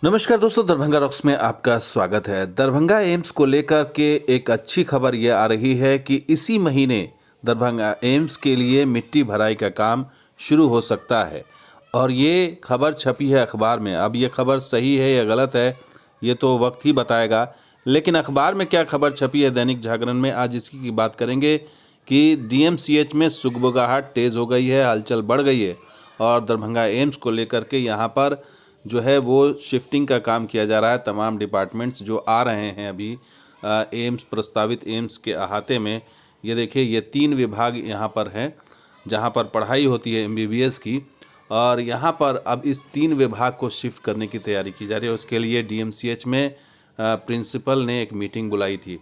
नमस्कार दोस्तों, दरभंगा रॉक्स में आपका स्वागत है। दरभंगा एम्स को लेकर के एक अच्छी खबर ये आ रही है कि इसी महीने दरभंगा एम्स के लिए मिट्टी भराई का काम शुरू हो सकता है और ये खबर छपी है अखबार में। अब ये खबर सही है या गलत है ये तो वक्त ही बताएगा, लेकिन अखबार में क्या खबर छपी है दैनिक जागरण में, आज इसी की बात करेंगे कि डीएमसीएच में सुगबुगाहट तेज़ हो गई है, हलचल बढ़ गई है और दरभंगा एम्स को लेकर के यहाँ पर जो है वो शिफ्टिंग का काम किया जा रहा है। तमाम डिपार्टमेंट्स जो आ रहे हैं अभी एम्स, प्रस्तावित एम्स के अहाते में, ये देखिए ये 3 विभाग यहाँ पर हैं जहाँ पर पढ़ाई होती है एमबीबीएस की, और यहाँ पर अब इस 3 विभाग को शिफ्ट करने की तैयारी की जा रही है। उसके लिए डीएमसीएच में प्रिंसिपल ने एक मीटिंग बुलाई थी,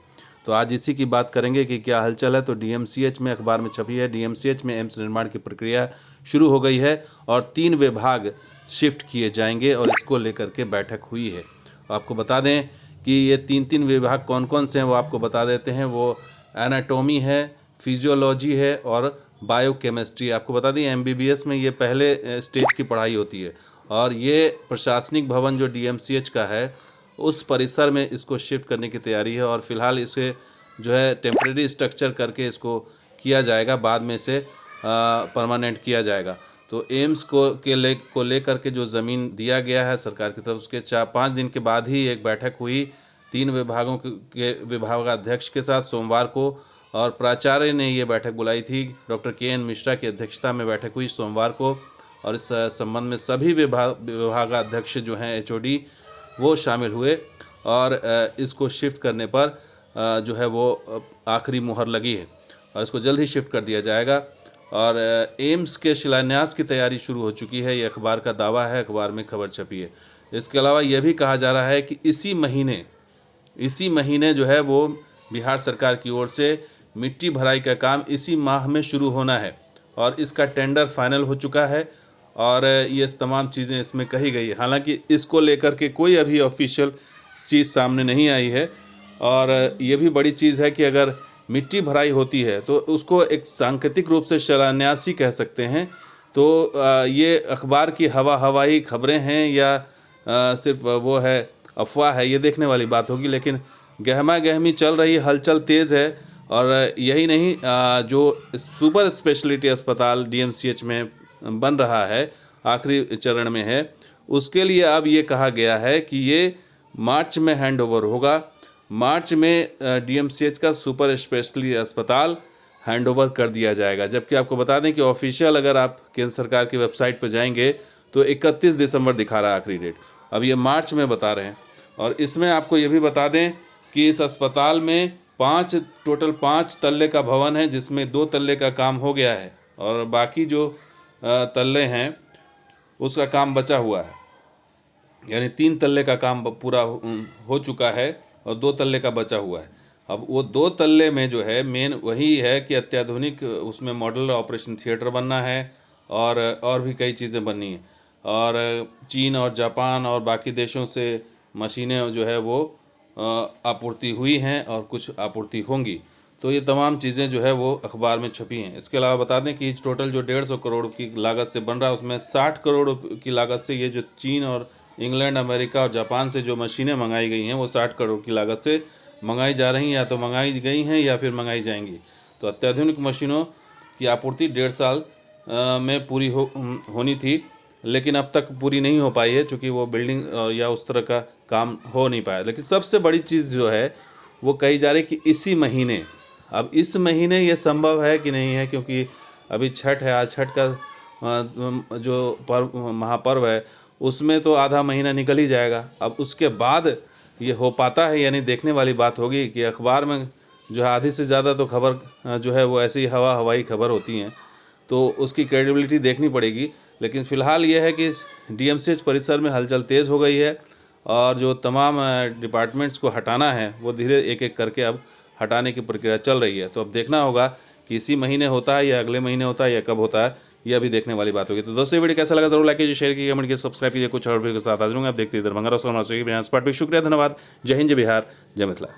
तो आज इसी की बात करेंगे कि क्या हलचल है। तो डीएमसीएच में अखबार में छपी है, डीएमसीएच में एम्स निर्माण की प्रक्रिया शुरू हो गई है और 3 विभाग शिफ्ट किए जाएंगे और इसको लेकर के बैठक हुई है। आपको बता दें कि ये 3 विभाग कौन कौन से हैं वो आपको बता देते हैं। वो एनाटॉमी है, फिजियोलॉजी है और बायोकेमिस्ट्री। आपको बता दें एमबीबीएस में ये पहले स्टेज की पढ़ाई होती है और ये प्रशासनिक भवन जो डीएमसीएच का है उस परिसर में इसको शिफ्ट करने की तैयारी है और फिलहाल इसे जो है टेम्परेरी स्ट्रक्चर करके इसको किया जाएगा, बाद में इसे परमानेंट किया जाएगा। तो एम्स को लेकर के जो ज़मीन दिया गया है सरकार की तरफ, उसके 4-5 दिन के बाद ही एक बैठक हुई 3 विभागों के विभागाध्यक्ष के साथ सोमवार को, और प्राचार्य ने ये बैठक बुलाई थी। Doctor K. N.. मिश्रा की अध्यक्षता में बैठक हुई सोमवार को और इस संबंध में सभी विभागाध्यक्ष जो हैं एचओडी वो शामिल हुए और इसको शिफ्ट करने पर जो है वो आखिरी मुहर लगी है और इसको जल्द ही शिफ्ट कर दिया जाएगा। और एम्स के शिलान्यास की तैयारी शुरू हो चुकी है, ये अखबार का दावा है, अखबार में खबर छपी है। इसके अलावा यह भी कहा जा रहा है कि इसी महीने जो है वो बिहार सरकार की ओर से मिट्टी भराई का काम इसी माह में शुरू होना है और इसका टेंडर फाइनल हो चुका है और ये तमाम चीज़ें इसमें कही गई है। हालांकि इसको लेकर के कोई अभी ऑफिशियल चीज़ सामने नहीं आई है और ये भी बड़ी चीज़ है कि अगर मिट्टी भराई होती है तो उसको एक सांकेतिक रूप से शिलान्यास ही कह सकते हैं। तो ये अखबार की हवाई खबरें हैं या सिर्फ वो है अफवाह है, ये देखने वाली बात होगी, लेकिन गहमा गहमी चल रही, हलचल तेज़ है। और यही नहीं, जो सुपर स्पेशलिटी अस्पताल डीएमसीएच में बन रहा है, आखिरी चरण में है, उसके लिए अब ये कहा गया है कि ये मार्च में हैंडओवर होगा। मार्च में डीएमसीएच का सुपर स्पेशलिटी अस्पताल हैंडओवर कर दिया जाएगा। जबकि आपको बता दें कि ऑफिशियल अगर आप केंद्र सरकार की वेबसाइट पर जाएंगे तो 31 दिसंबर दिखा रहा है आखिरी डेट, अब ये मार्च में बता रहे हैं। और इसमें आपको ये भी बता दें कि इस अस्पताल में टोटल 5 तल्ले का भवन है, जिसमें 2 तल्ले का काम हो गया है और बाकी जो तल्ले हैं उसका काम बचा हुआ है, यानी 3 तल्ले का काम पूरा हो चुका है और 2 तल्ले का बचा हुआ है। अब वो 2 तल्ले में जो है मेन वही है कि अत्याधुनिक उसमें मॉडल ऑपरेशन थिएटर बनना है और भी कई चीज़ें बननी हैं और चीन और जापान और बाकी देशों से मशीनें जो है वो आपूर्ति हुई हैं और कुछ आपूर्ति होंगी। तो ये तमाम चीज़ें जो है वो अखबार में छपी हैं। इसके अलावा बता दें कि टोटल जो 150 करोड़ की लागत से बन रहा है उसमें 60 करोड़ की लागत से ये जो चीन और इंग्लैंड, अमेरिका और जापान से जो मशीनें मंगाई गई हैं वो 60 करोड़ की लागत से मंगाई जा रही हैं, या तो मंगाई गई हैं या फिर मंगाई जाएंगी। तो अत्याधुनिक मशीनों की आपूर्ति 1.5 साल में पूरी होनी थी, लेकिन अब तक पूरी नहीं हो पाई है क्योंकि वो बिल्डिंग या उस तरह का काम हो नहीं पाया। लेकिन सबसे बड़ी चीज़ जो है वो कही जा रही है कि इसी महीने, अब इस महीने ये संभव है कि नहीं है, क्योंकि अभी छठ है, आज छठ का जो महापर्व है उसमें तो आधा महीना निकल ही जाएगा। अब उसके बाद ये हो पाता है, यानी देखने वाली बात होगी कि अखबार में जो है आधी से ज़्यादा तो खबर जो है वो ऐसी हवाई खबर होती हैं, तो उसकी क्रेडिबिलिटी देखनी पड़ेगी। लेकिन फ़िलहाल ये है कि डीएमसीएच परिसर में हलचल तेज़ हो गई है और जो तमाम डिपार्टमेंट्स को हटाना है वो धीरे एक करके अब हटाने की प्रक्रिया चल रही है। तो अब देखना होगा कि इसी महीने होता है या अगले महीने होता है या कब होता है, ये अभी देखने वाली बात होगी। तो दोस्तों ये वीडियो कैसा लगा जरूर लाइक कीजिए, शेयर कीजिए, कमेंट कीजिए, सब्सक्राइब कीजिए। कुछ और वीडियो के साथ हाजिर होंगे। आप देखते हैं दरभंगा रॉक्स। शुक्रिया, धन्यवाद। जय हिंद, जय बिहार, जय मिथिला।